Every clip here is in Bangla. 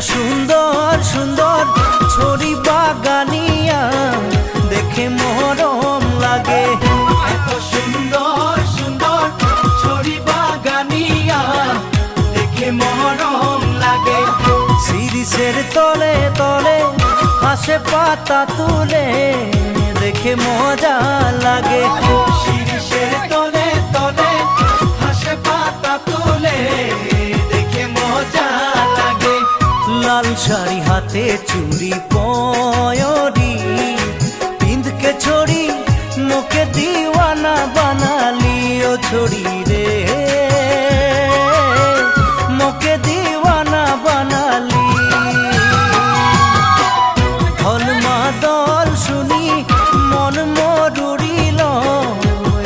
সুন্দর সুন্দর ছড়ি বাগানিয়া দেখে মরম লাগে। এত সুন্দর সুন্দর ছড়ি বাগানিয়া দেখে মরম লাগে। শিরিষের তলে তলে হাসে পাতা তুলে দেখে মজা লাগে। শিরিষের তলে তলে হাসে পাতা তুলে দেখে মজা লাগে। লাল শাড়ি হাতে চুড়ি পয়রি পিঁধকে ছড়ি মুখে দিওয়ানা বানালি ও ছড়ি রে মুখে দিওয়ানা বানালি। হলমা দল শুনি মন মরুরিল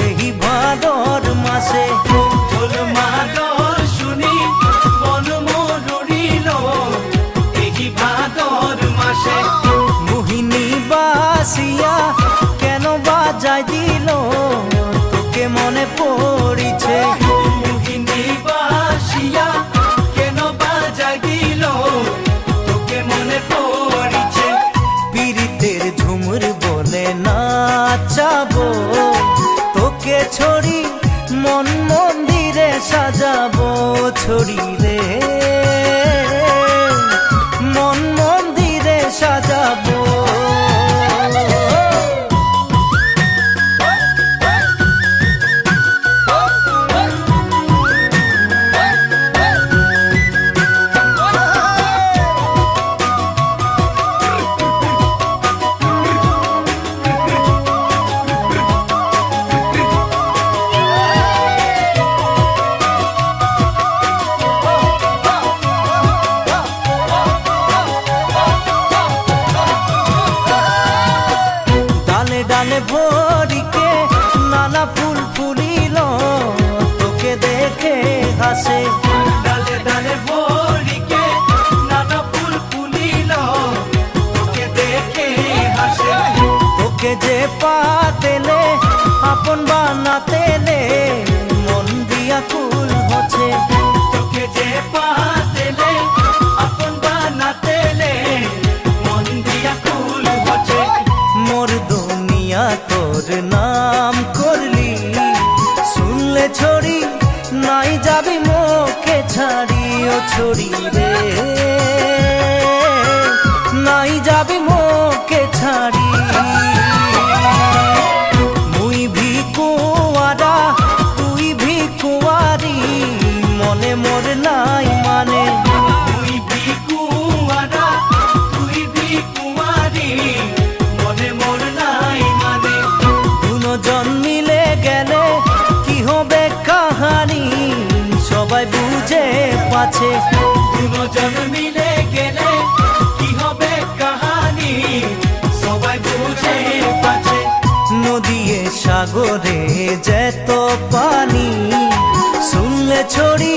এই ভাদর মাসে। ঢোলমা দল শুনি মন মরুরিল এই ভাদর মাসে। মোহিনী বাসিয়া কেন বাজাই দিল তোকে মনে পড়িছে। মোহিনী বাসিয়া কেন বাজাই দিল তোকে মনে পড়িছে। পীড়িতের ঝুমুর বলে নাচাবো তোকে ছড়ি মন মন্দিরে সাজাবো ছড়ি রে মন মন্দিরে সাজাবো। ডালে ভরিকে নানা ফুল ফুলিল তোকে দেখে হাসে। ডালে ডালে ভরিকে নানা ফুল ফুলিল তোকে দেখে হাসে। তোকে যে পাতেলে আপন বানাতেলে মন দিয়া কুল হচ্ছে। তোকে যে পাতেলে আপন বানাতেলে মন দিয়া কুল হচ্ছে। মোর দুনিয়া তোর নাম করলি শুনলে ছড়ি নাই যাবি মুখে ছাড়ি ও ছড়ি রে নাই যাবি মুখে ছাড়ি। মুই ভিকুয়ারা তুই ভিকুয়ারি মনে মোর নাই মানে। তুই ভিকুয়ারা তুই ভিকুয়ারি মনে মোর নাই মানে। দুজন মিলে গেলে কি হবে কাহানি সবাই বুঝে পাছে। দুজন মিলে গেলে কি হবে কাহানি সবাই বুঝে পাচ্ছে। নদীয়ে সাগরে যেত পানি শুনলে ছড়ি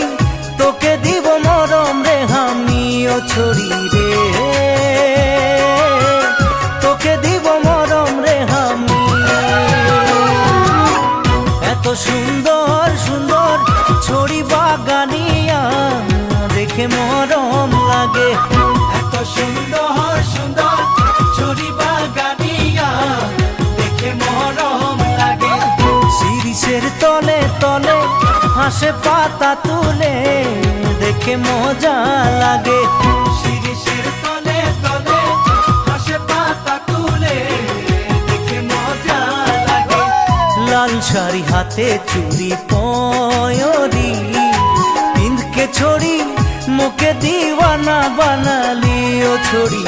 তোকে দিব মরম রে আমিও ছড়ি রে তোকে দিব মরম রে আমি। এত সুন্দর সুন্দর ছড়ি বাগানিয়া দেখে মরম লাগে। এত সুন্দর সুন্দর ছড়ি বাগানিয়া দেখে মরম লাগে। শিরিষের তলে তলে হাসে পাতা তুলে দেখে মজা লাগে। শিরিষের তলে তলে হাসে পাতা তুলে দেখে মজা লাগে। লাল শাড়ি হাতে চুড়ি পয়রি পিঁধকে ছড়ি মুখে দিওয়ানা বানালি ও ছড়ি